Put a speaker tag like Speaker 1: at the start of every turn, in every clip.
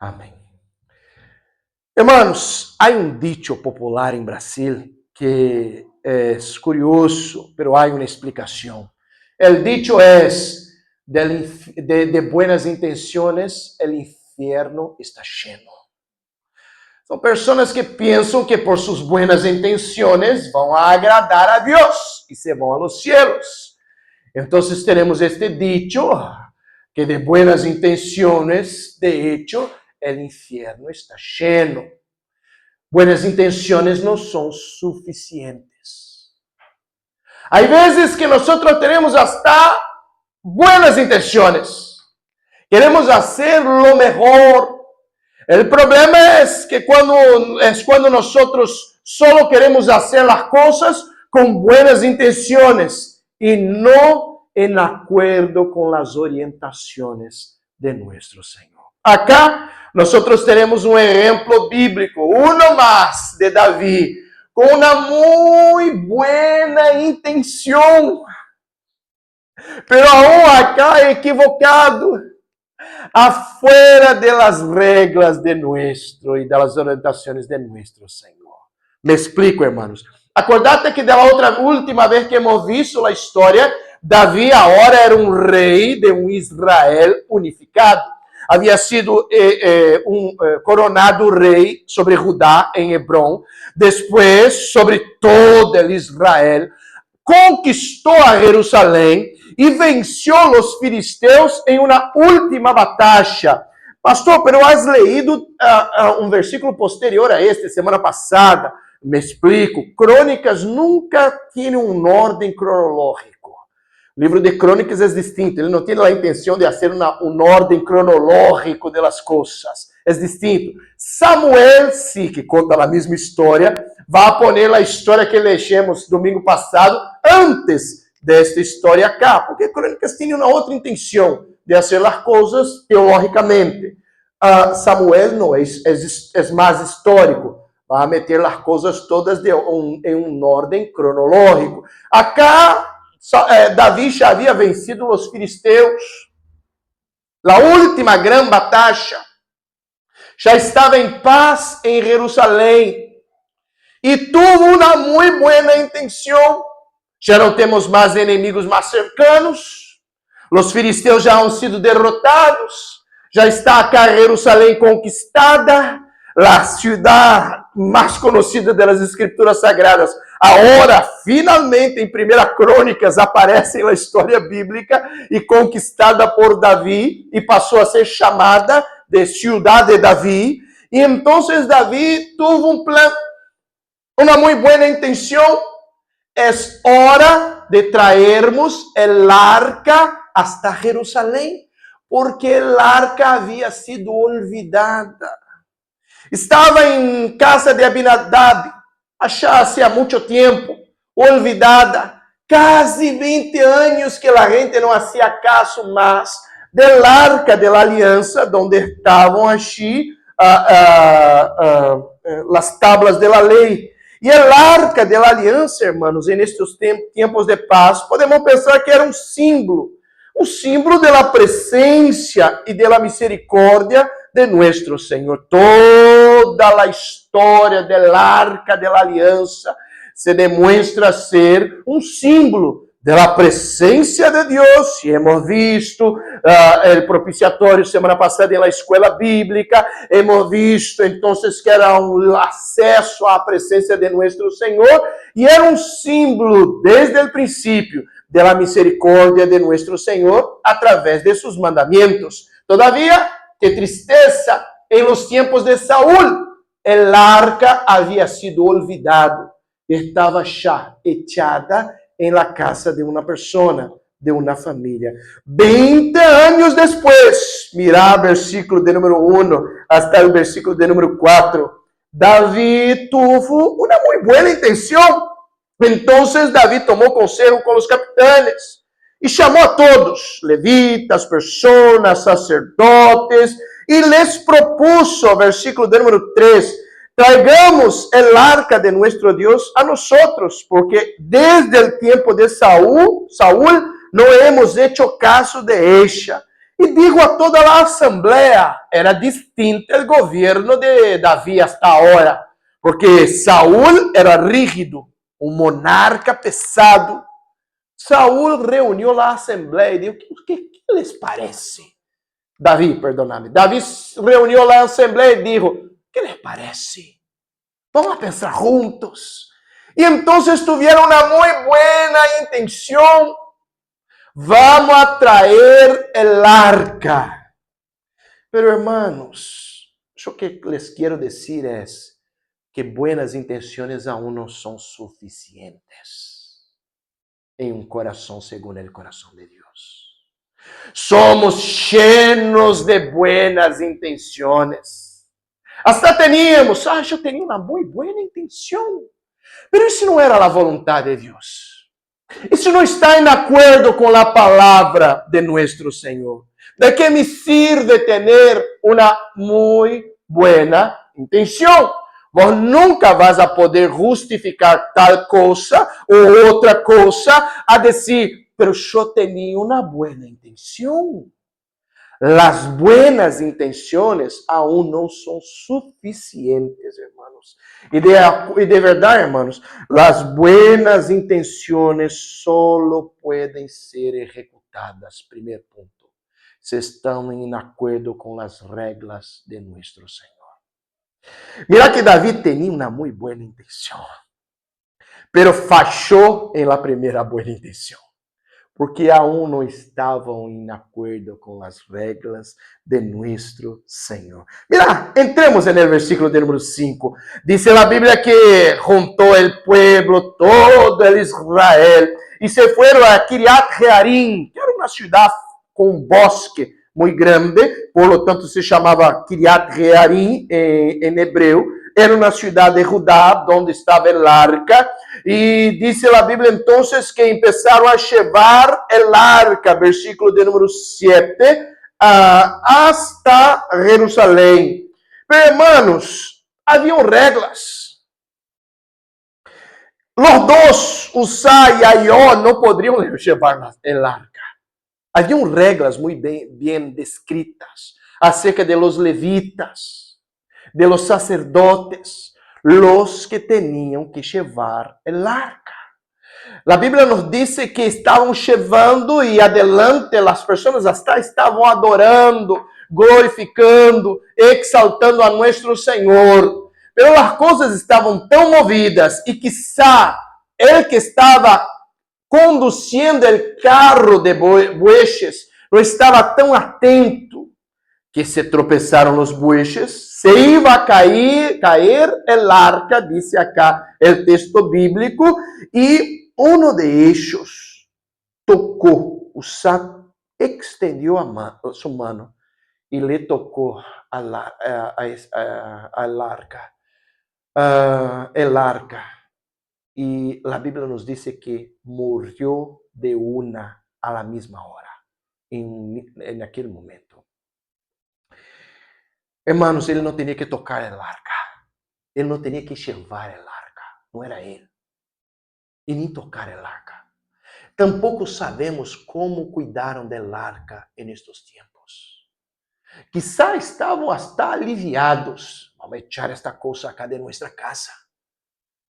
Speaker 1: Amém. Hermanos, há dicho popular em Brasil que é curioso, pero há uma explicação. El dicho es, de buenas intenciones, el infierno está lleno. São pessoas que pensam que por suas buenas intenções vão agradar a Deus e se vão a los cielos. Então, temos este dicho que de buenas intenciones, de hecho, el infierno está lleno. Buenas intenciones não são suficientes. Há vezes que nós temos hasta buenas intenciones. Queremos hacer lo mejor. El problema es que cuando nosotros solo queremos hacer las cosas con buenas intenciones y no en acuerdo con las orientaciones de nuestro Señor. Acá nosotros tenemos un ejemplo bíblico, uno más de David, con una muy buena intención, pero aún acá equivocado, afuera de las reglas de nuestro y de las orientaciones de nuestro Señor. Me explico, hermanos. Acordate que de la última vez que hemos visto la historia, David ahora era un rey de un Israel unificado. Havia sido coronado rei sobre Judá em Hebrón, depois sobre todo el Israel, conquistou a Jerusalém e venceu os filisteus em uma última batalha. Pastor, pero has leído um versículo posterior a este, semana passada. Me explico. Crônicas nunca tem ordem cronológica. O livro de Crônicas é distinto, ele não tem a intenção de fazer uma ordem cronológica das coisas, é distinto. Samuel, sim, que conta a mesma história, vai poner a história que lemos domingo passado, antes desta história acá, porque Crônicas tem uma outra intenção de fazer as coisas teologicamente. Samuel não é mais histórico, vai meter as coisas todas em uma ordem cronológica. Acá, Davi já havia vencido os filisteus. A última grande batalha. Já estava em paz em Jerusalém. E tuvo uma muito boa intenção. Já não temos mais inimigos mais cercanos. Os filisteus já han sido derrotados. Já está acá Jerusalém conquistada. A cidade mais conhecida das Escrituras Sagradas. Agora, finalmente, em 1 Crônicas, aparece na história bíblica e conquistada por Davi e passou a ser chamada de Ciudad de Davi. E então Davi teve uma muito boa intenção. É hora de traermos el arca hasta Jerusalém, porque el arca havia sido olvidada. Estava em casa de Abinadab, há muito tempo, olvidada. Quase 20 anos que a gente não hacía caso mais del arca de la aliança, onde estavam allí as tablas de la lei. E a arca de la aliança, hermanos, nestes tempos de paz, podemos pensar que era um símbolo da presença e da misericórdia de nuestro Senhor. Toda a história da arca de la aliança se demonstra ser um símbolo da presença de Deus. E hemos visto o propiciatório semana passada na escola bíblica. Hemos visto, então, que era um acesso à presença de nosso Senhor. E era um símbolo, desde o princípio, da misericórdia de nosso Senhor, através de seus mandamentos. Todavia, que tristeza, em los tiempos de Saúl, el arca havia sido olvidado. Estava já echada em la casa de uma pessoa, de uma família. 20 anos depois, mira o versículo de número 1 hasta o versículo de número 4, Davi tuvo uma muito boa intenção. Então, Davi tomou conselho com os capitães e chamou a todos, levitas, pessoas, sacerdotes, e les propuso, versículo de número 3, traigamos el arca de nuestro Dios a nosotros, porque desde el tiempo de Saúl no hemos hecho caso de ella. Y dijo a toda la asamblea, era distinto el gobierno de David hasta ahora, porque Saúl era rígido, un monarca pesado. Saúl reunió la asamblea y dijo, ¿qué les parece? David reunió la asamblea y dijo, ¿qué les parece? Vamos a pensar juntos. Y entonces tuvieron una muy buena intención. Vamos a traer el arca. Pero hermanos, lo que les quiero decir es que buenas intenciones aún no son suficientes en un corazón según el corazón de Dios. Somos llenos de buenas intenciones. Hasta teníamos, yo tenía una muy buena intención. Pero isso não era a vontade de Deus. Isso não está em acordo com a palavra de nosso Senhor. ¿De que me sirve ter uma muito buena intenção? Vos nunca vas a poder justificar tal coisa ou outra coisa a dizer, pero eu tinha uma boa intenção. Las buenas intenciones aún no son suficientes, hermanos. Y de verdad, hermanos, las buenas intenciones solo pueden ser ejecutadas, primer punto, si están en acuerdo con las reglas de nuestro Señor. Mira que David tenía una muy buena intención, pero falló en la primera buena intención. Porque aún não estavam em acordo com as regras de nosso Senhor. Mira, entremos no versículo de número 5. Dice a Bíblia que juntou o pueblo, todo el Israel, e se foram a Kiriat Jearim, que era uma cidade com um bosque muito grande, por lo tanto se chamava Kiriat Jearim em hebreu. Era uma cidade de Judá, onde estava el arca, e dice a Bíblia entonces que começaram a llevar el arca, versículo de número 7, hasta Jerusalém. Pero hermanos, haviam reglas. Los dos, Uzá e Aió, não poderiam levar el arca. Haviam reglas muito bem descritas acerca de los levitas, de los sacerdotes, los que tenían que llevar el arca. La Biblia nos dice que estaban llevando y adelante las personas hasta estaban adorando, glorificando, exaltando a nuestro Señor. Pero las cosas estaban tan movidas y quizá el que estaba conduciendo el carro de bueyes no estaba tan atento que se tropeçaram os bueyes, se iba a cair el arca, dice acá el texto bíblico, y uno de ellos tocó, Uzá extendió su mano y le tocó al arca, el arca. Y la Biblia nos dice que murió de una a la misma hora, en aquel momento. Hermanos, ele não tinha que tocar el arca. Ele não tinha que llevar el arca. Não era ele. E nem tocar el arca. Tampouco sabemos como cuidaram del arca en estos tiempos. Quizá estavam hasta aliviados. Vamos echar esta coisa acá de nuestra casa.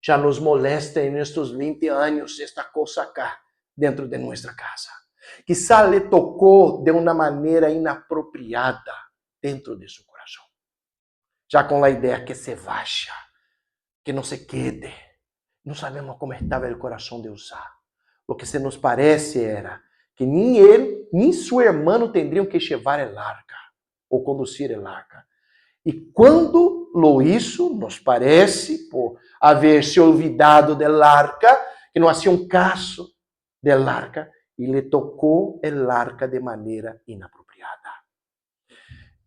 Speaker 1: Já nos molesta en estos 20 anos esta coisa acá dentro de nuestra casa. Quizá le tocou de uma maneira inapropriada dentro de su corazón. Já com a ideia que se vaya, que não se quede. Não sabemos como estava o coração de Uzá. O que se nos parece era que nem ele, nem seu irmão teriam que levar el arca, ou conduzir el arca. E quando lo hizo, nos parece, por haver se olvidado del arca, que não hacían caso del arca, e le tocou el arca de maneira inapropriada.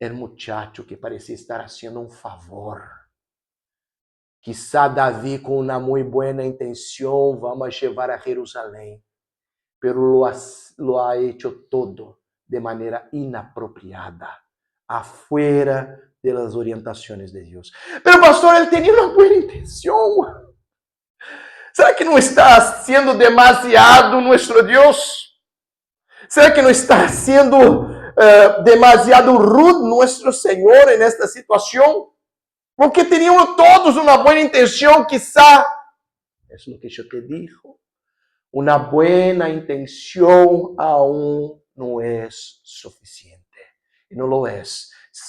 Speaker 1: El muchacho que parecia estar haciendo un favor. Quizá Davi com uma muito boa intenção, vamos levar a Jerusalém, pero lo ha hecho todo de maneira inapropriada, afuera de las orientações de Deus. Pero pastor, ele tinha uma boa intenção. Será que não está sendo demasiado nosso Deus? Será que não está sendo demasiado rude nuestro Señor en esta situación? Porque teníamos todos una buena intención, quizá. Es lo que yo te digo. Una buena intención aún no es suficiente. E não lo é.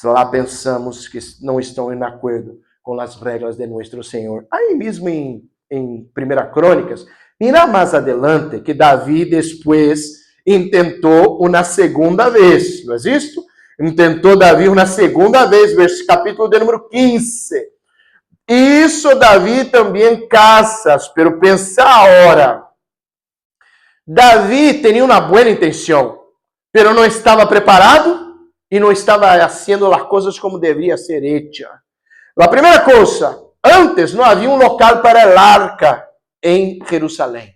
Speaker 1: Lá pensamos que não estão em acordo com as regras de nosso Senhor. Aí mesmo em 1 Crônicas, mira mais adelante que Davi depois intentou uma segunda vez. Não é isso? Intentou Davi uma segunda vez, capítulo de número 15. Isso Davi também casas, pero pensa agora. Davi tinha uma boa intenção, pero não estava preparado e não estava fazendo as coisas como deveria ser hecha. A primeira coisa, antes não havia um local para el arca em Jerusalém.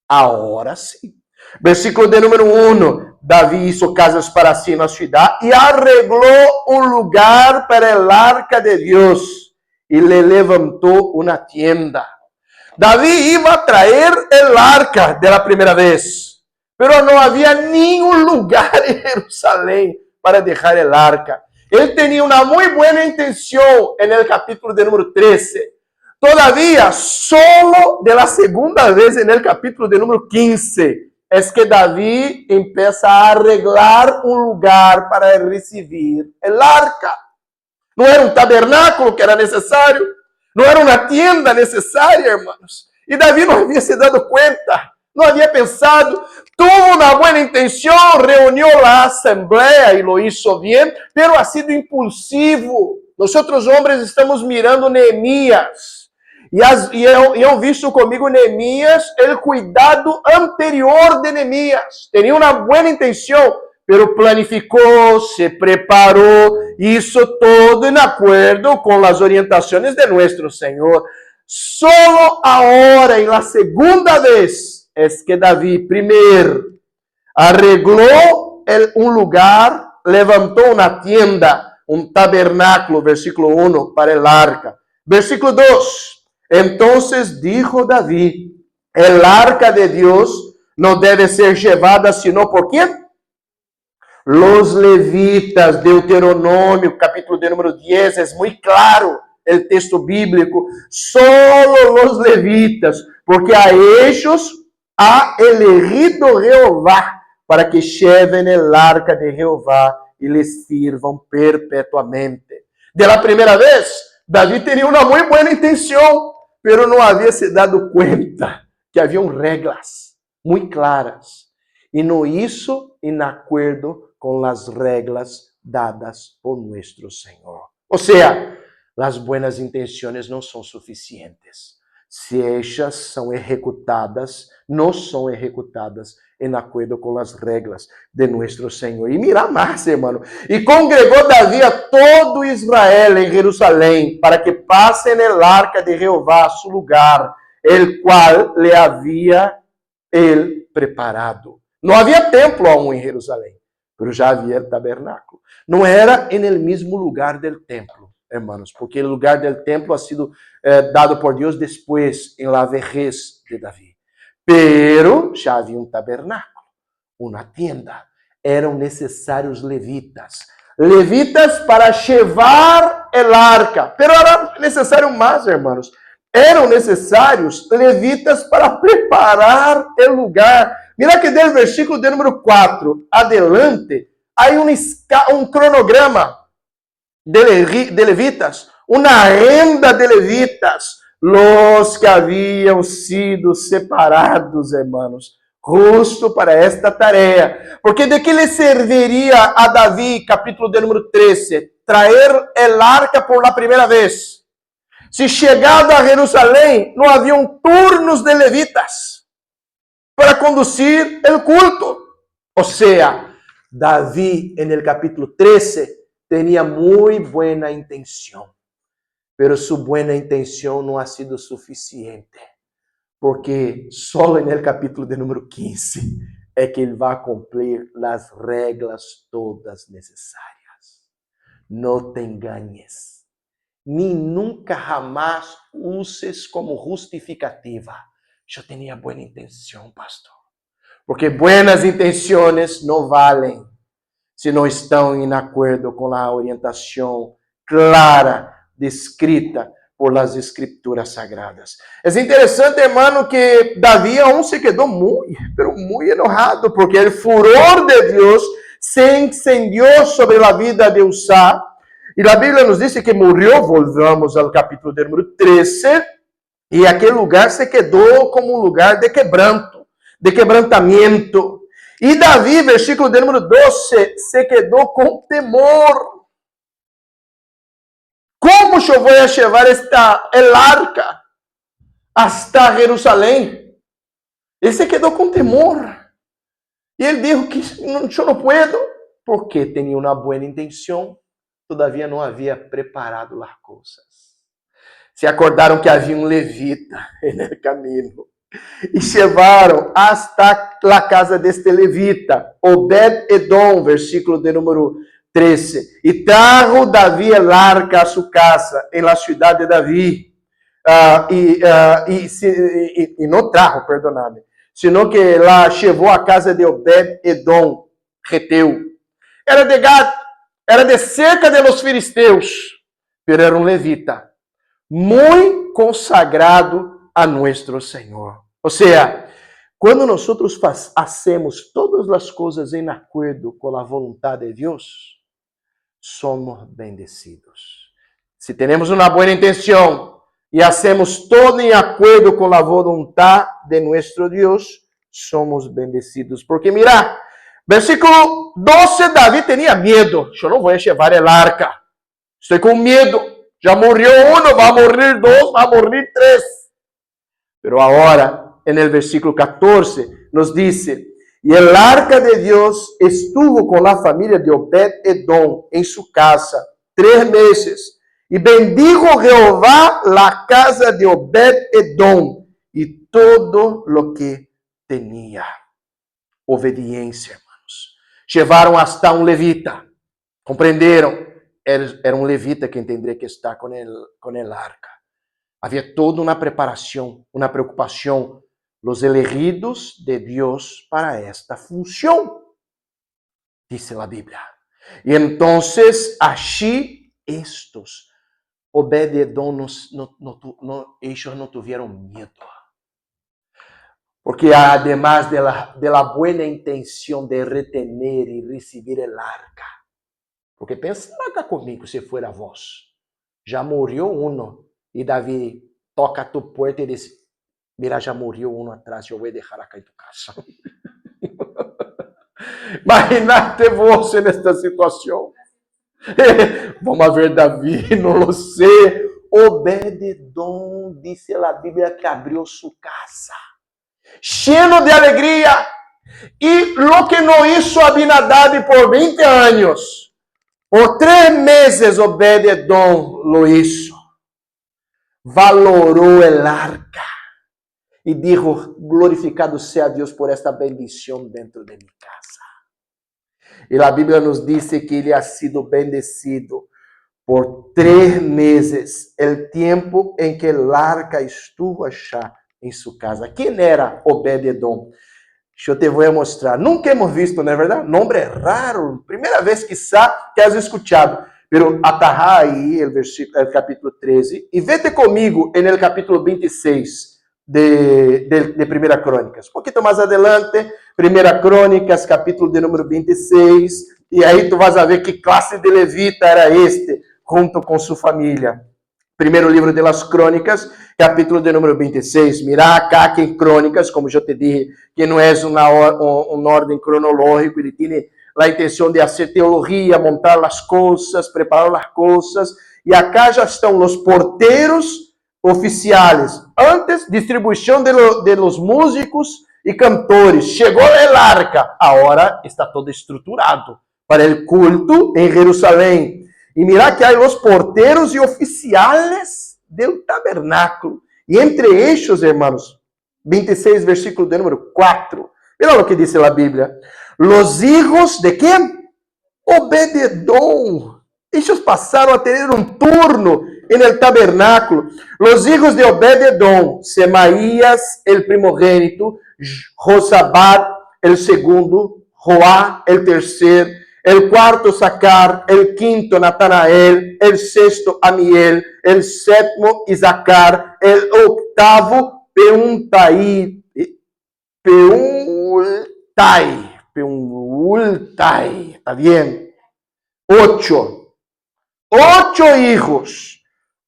Speaker 1: Agora sim. Versículo de número 1. Davi hizo casas para si na cidade e arreglou um lugar para el arca de Deus e le levantou uma tienda. Davi iba a traer el arca de la primeira vez, pero não havia nenhum lugar em Jerusalém para deixar el arca. Ele tinha uma muito boa intenção en el capítulo de número 13. Todavía, solo de la segunda vez en el capítulo de número 15, es que Davi empieza a arreglar un lugar para recibir el arca. Não era um tabernáculo que era necessário, não era uma tienda necessária, hermanos. E Davi não havia se dado conta, não havia pensado, tuvo uma boa intenção, reuniu a assembleia e lo hizo bien, pero ha sido impulsivo. Nosotros hombres estamos mirando Neemias. E eu visto comigo Neemias, o cuidado anterior de Neemias. Tinha uma boa intenção, pero planificou, se preparou, hizo todo en acuerdo con las orientaciones de nuestro Señor. Solo ahora, en la segunda vez, es que Davi, primero, arregló un lugar, levantó una tienda, un tabernáculo, versículo 1, para el arca. Versículo 2, entonces dijo Davi, el arca de Dios no debe ser llevada sino por ¿quién? Los levitas, Deuteronômio, capítulo de número 10, é muito claro o texto bíblico. Solo los levitas, porque a ellos ha elegido Jehová para que lleven el arca de Jehová e les sirvam perpetuamente. De la primeira vez, Davi tinha uma muito boa intenção, pero não havia se dado conta que haviam regras muito claras. E não isso em acordo com as regras dadas por nuestro Senhor. Ou seja, as buenas intenções não são suficientes. Se elas são executadas, não são executadas em acordo com as regras de nuestro Senhor. E mira mais, irmão. E congregou Davi a todo Israel em Jerusalém, para que passem el arca de Jehová a su lugar, el qual le havia ele preparado. Não havia templo aún em Jerusalém, mas já havia o tabernáculo. Não era en el mismo lugar del templo, hermanos, porque o lugar del templo ha sido dado por Deus depois, em la vejez de Davi. Pero já havia um tabernáculo, uma tienda. Eram necessários levitas. Levitas para llevar el arca. Pero era necessário mais, hermanos. Eram necessários levitas para preparar o lugar. Mira que del versículo de número 4 adelante, há um cronograma de levitas, uma agenda de levitas, los que haviam sido separados, hermanos, justo para esta tarefa. Porque de que lhe serviria a Davi, capítulo de número 13, traer el arca por la primeira vez? Se chegado a Jerusalém, não haviam turnos de levitas para conduzir o culto. Ou seja, Davi, en el capítulo 13, tinha muito boa intenção, pero su buena intenção não ha sido suficiente, porque só en el capítulo de número 15 é que ele vai cumprir as regras todas necessárias. Não te engañes, ni nunca jamás uses como justificativa. Eu tinha boa intenção, pastor. Porque buenas intenções não valem. se não estão em acordo com a orientação clara, descrita por las escrituras sagradas. É interessante, hermano, que Davi aún se quedou muito enojado, porque o furor de Deus se incendiou sobre a vida de Uzá, e a Bíblia nos diz que morreu. Volvamos ao capítulo de número 13, e aquele lugar se quedou como um lugar de quebranto, de quebrantamento. E Davi, versículo de número 12, se quedou com temor. Como eu vou levar el arca hasta Jerusalém? Ele se quedou com temor. E ele disse que eu não puedo, porque tinha uma boa intenção, todavia não havia preparado as coisas. Se acordaram que havia um levita no caminho. E levaram hasta a casa deste levita, Obed-Edom, versículo de número 13. E trajo Davi el arca a sua casa, em la ciudad de Davi. E não trajo, perdoname, sino que la levou a casa de Obed-Edom, Reteu. Era de Gad, era de cerca de los filisteus, pero era um levita, muito consagrado a nuestro Senhor. Ou seja, quando nós hacemos todas as coisas em acordo com a vontade de Deus, somos bendecidos. Se temos uma boa intenção e hacemos todo em acordo com a vontade de nosso Deus, somos bendecidos. Porque mira, versículo 12, Davi tinha medo. Eu não vou levar el arca. Estou com medo. Já morreu um, vai morrer dois, vai morrer três. Pero agora, en el versículo 14, nos dice, y el arca de Dios estuvo con la familia de Obed-Edom en su casa 3 meses, y bendijo Jehová la casa de Obed-Edom y todo lo que tenía. Obediencia, hermanos. Llevaron hasta un levita, compreenderam? Era um levita quem tendria que estar com el arca. Havia toda uma preparação, uma preocupação, los elegidos de Deus para esta função, dice a Bíblia. E então, allí estos, Obed-Edom, ellos não tiveram medo. Porque además de la buena intención de retener y recibir el arca, porque pensa acá comigo, se fuera vos, já morreu uno, e Davi toca a tu puerta e diz, mira, já morreu um atrás, eu vou deixar acá em tu casa. Imagínate você nesta situação. Vamos ver Davi, não lo sei. Obed-Edom, disse a Bíblia, que abriu sua casa, cheio de alegria. E lo que não hizo Abinadab por 20 anos, por 3 meses Obed-Edom lo hizo. Valorou el arca e dijo, glorificado sea Deus por esta bendição dentro de minha casa. E a Bíblia nos diz que ele ha sido bendecido por 3 meses, el tempo em que el arca estuvo allá em sua casa. Quem era Obed-Edom? Eu te vou mostrar. Nunca hemos visto, não é verdade? Nombre raro. Primeira vez quizá que has escuchado. Pero atarra aí o capítulo 13 e vete comigo no capítulo 26 de 1 Crônicas. Um pouquinho mais adelante, 1 Crônicas, capítulo de número 26, e aí tu vas a ver que classe de levita era este, junto com sua família. Primeiro livro de las Crônicas, capítulo de número 26. Mira acá que em Crônicas, como eu te dije, que não é uma ordem cronológica, ele tem a intenção de fazer teologia, montar as coisas, preparar as coisas. E acá já estão os porteiros oficiais. Antes, distribuição de los músicos e cantores. Chegou el arca. Agora está todo estruturado para o culto em Jerusalém. E mira que há os porteiros e oficiais do tabernáculo. E entre estes, hermanos, 26, versículo de número 4. Mira o que diz a Bíblia. Los hijos de quem? Obed-Edom. Ellos passaram a ter turno en el tabernáculo. Los hijos de Obed-Edom, Semaías, el primogénito, Josabad, el segundo, Joá, el tercer, el cuarto Sacar, el quinto Natanael, el sexto Amiel, el séptimo Isacar, el octavo Peultai, ¿está bien? 8 hijos.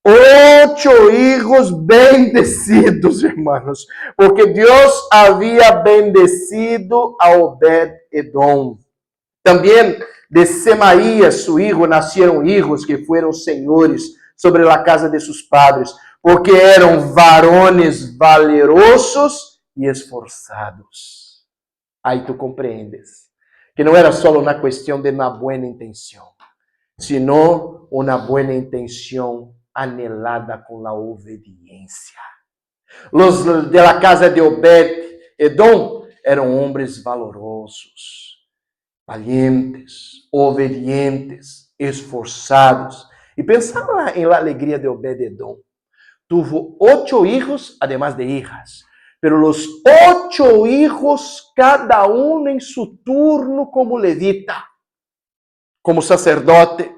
Speaker 1: 8 hijos bendecidos, hermanos, porque Dios había bendecido a Obed-Edom. También de Semaías, su hijo, nacieron hijos que fueron señores sobre la casa de sus padres, porque eran varones valerosos y esforzados. Ahí tú comprendes que no era solo una cuestión de una buena intención, sino una buena intención anhelada con la obediencia. Los de la casa de Obed-Edom eran hombres valorosos, valientes, obedientes, esforzados. Y pensaba en la alegría de Obed-Edom. Tuvo 8 hijos, además de hijas. Pero los 8 hijos, cada uno en su turno como levita, como sacerdote,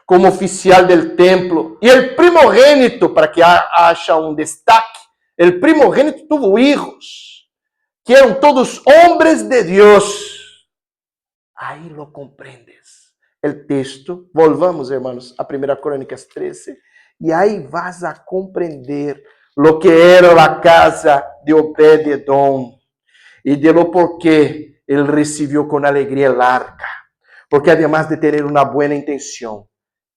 Speaker 1: como oficial del templo. Y el primogénito, para que haya un destaque, el primogénito tuvo hijos, que eran todos hombres de Dios. Ahí lo comprendes. El texto, volvamos, hermanos, a 1 Crónicas 13, y ahí vas a comprender lo que era la casa de Obed-Edom y de lo por qué él recibió con alegría el arca. Porque además de tener una buena intención,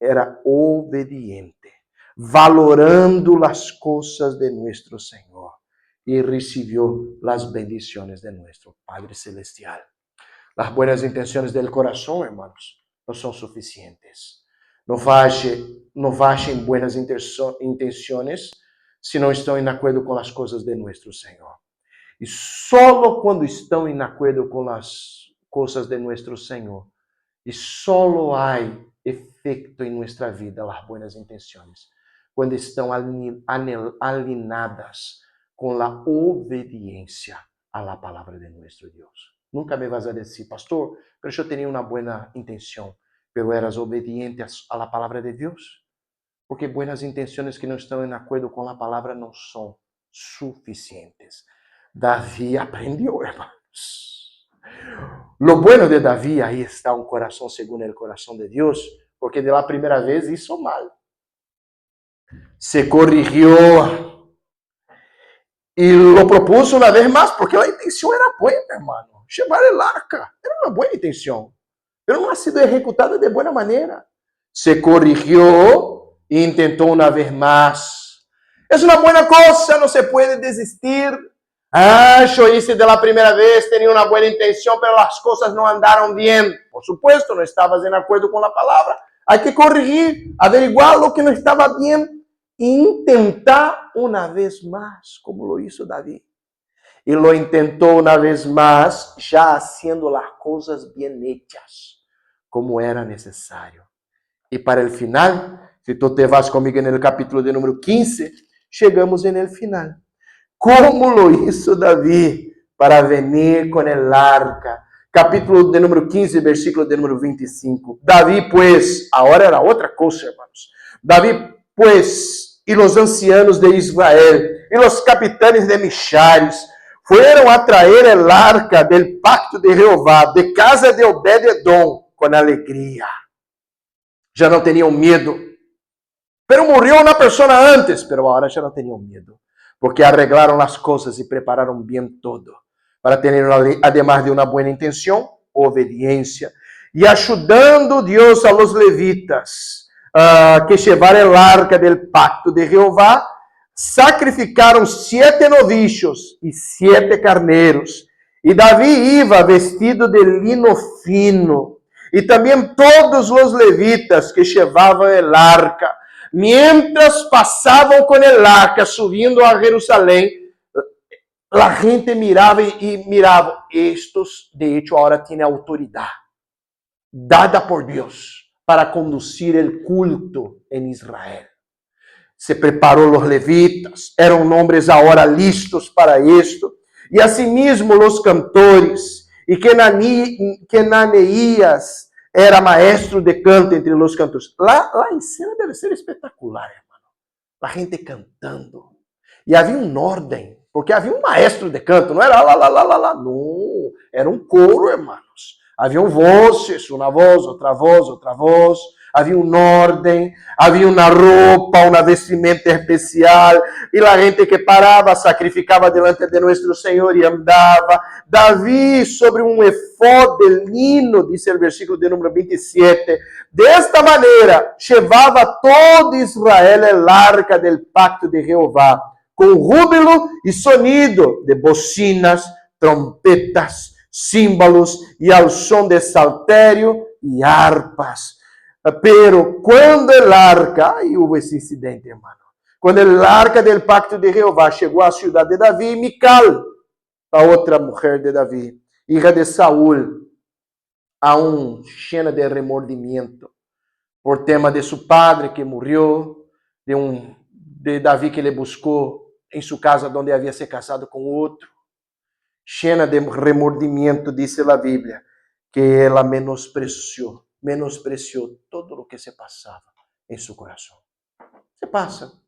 Speaker 1: era obediente, valorando las cosas de nuestro Señor, y recibió las bendiciones de nuestro Padre Celestial. Las buenas intenciones del corazón, hermanos, no son suficientes. No facem buenas intenciones se não estão em acordo com as coisas de nosso Senhor. E solo quando estão em acordo com as coisas de nosso Senhor, e solo há efeito em nossa vida as boas intenções, quando estão alinhadas com a obediência à palavra de nosso Deus. Nunca me vas a dizer, pastor, pero eu tinha uma boa intenção, pero eras obediente à palavra de Deus? Porque buenas intenções que não estão em acordo com a palavra não são suficientes. Davi aprendeu, hermanos. Lo bueno de Davi, ahí está un corazón según el corazón de Dios, porque de la primera vez hizo mal. Se corrigió y lo propuso una vez más, porque la intención era buena, hermano. Llevar el arca era una buena intención, pero no ha sido ejecutada de buena manera. Se corrigió e intentó una vez más. Es una buena cosa, no se puede desistir. Yo hice de la primera vez, tenía una buena intención, pero las cosas no andaron bien. Por supuesto, no estabas en acuerdo con la palabra. Hay que corregir, averiguar lo que no estaba bien e intentar una vez más, como lo hizo David. Y lo intentó una vez más, ya haciendo las cosas bien hechas, como era necesario. Y para el final, si tú te vas conmigo en el capítulo de número 15, chegamos en el final. Como lo hizo David para venir con el arca. Capítulo de número 15, versículo de número 25. David, pues, ahora era otra cosa, hermanos. David, pues, y los ancianos de Israel, y los capitanes de Michares, fueron a traer el arca del pacto de Jehová, de casa de Obed-Edom, con alegría. Ya no tenían miedo. Pero murió una persona antes, pero ahora ya no tenían miedo. Porque arreglaron las cosas y prepararon bien todo, para tener, además de una buena intención, obediencia. Y ayudando Dios a los levitas que llevar el arca del pacto de Jehová, sacrificaron 7 novicios y 7 carneros. Y David iba vestido de lino fino. Y también todos los levitas que llevaban el arca. Mientras pasaban con el arca subiendo a Jerusalén, la gente miraba y miraba. Estos, de hecho, ahora tienen autoridad dada por Dios para conducir el culto en Israel. Se preparó los levitas, eran hombres ahora listos para esto. Y asimismo los cantores y Kenanías, era maestro de canto entre os cantores. Lá em cena deve ser espetacular, hermano. A gente cantando. E havia uma ordem, porque havia um maestro de canto, não era lá. Não, era um coro, hermanos. Haviam vozes, uma voz, outra voz, outra voz. Havia uma ordem, havia uma roupa, uma vestimenta especial. E a gente que parava, sacrificava delante de nosso Senhor e andava. Davi, sobre um efod de lino, diz o versículo de número 27, desta maneira, levava todo Israel el arca del pacto de Jeová, com júbilo e sonido de bocinas, trompetas, símbolos e ao som de saltério e harpas. Pero quando el arca, aí houve esse incidente, hermano, quando el arca del pacto de Jeová chegou à cidade de Davi, Mical, a outra mulher de Davi, hija de Saúl, aún llena de remordimiento por tema de su padre que morreu, de Davi que le buscou em sua casa onde havia se casado com outro, llena de remordimiento, dice a Bíblia, que ela menospreciou todo o que se passava em seu coração. Se passa.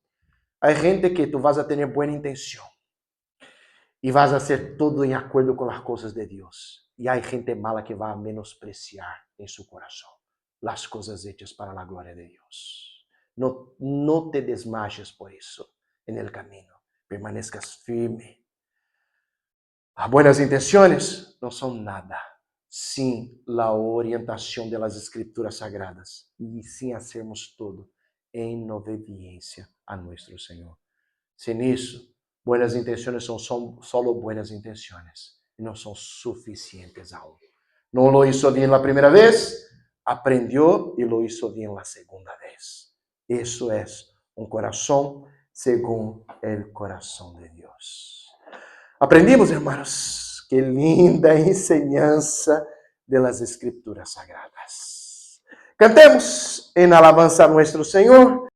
Speaker 1: Há gente que tu vas a ter boa intenção e vas a hacer todo em acordo com as coisas de Deus. E há gente mala que vai a menospreciar em seu coração as coisas hechas para a glória de Deus. No te desmayes por isso en el camino. Permanezcas firme. As buenas intenções não são nada sem a orientação das Escrituras Sagradas e sem hacermos tudo em obediência a nosso Senhor. Sem isso, buenas intenções são solo buenas intenções e não são suficientes aún. Não lo hizo bien la primeira vez, aprendió y lo hizo bien la segunda vez. Eso es un corazón según el corazón de Dios. Aprendimos, hermanos, qué linda enseñanza de las Escrituras Sagradas. Cantemos en alabanza a nuestro Señor.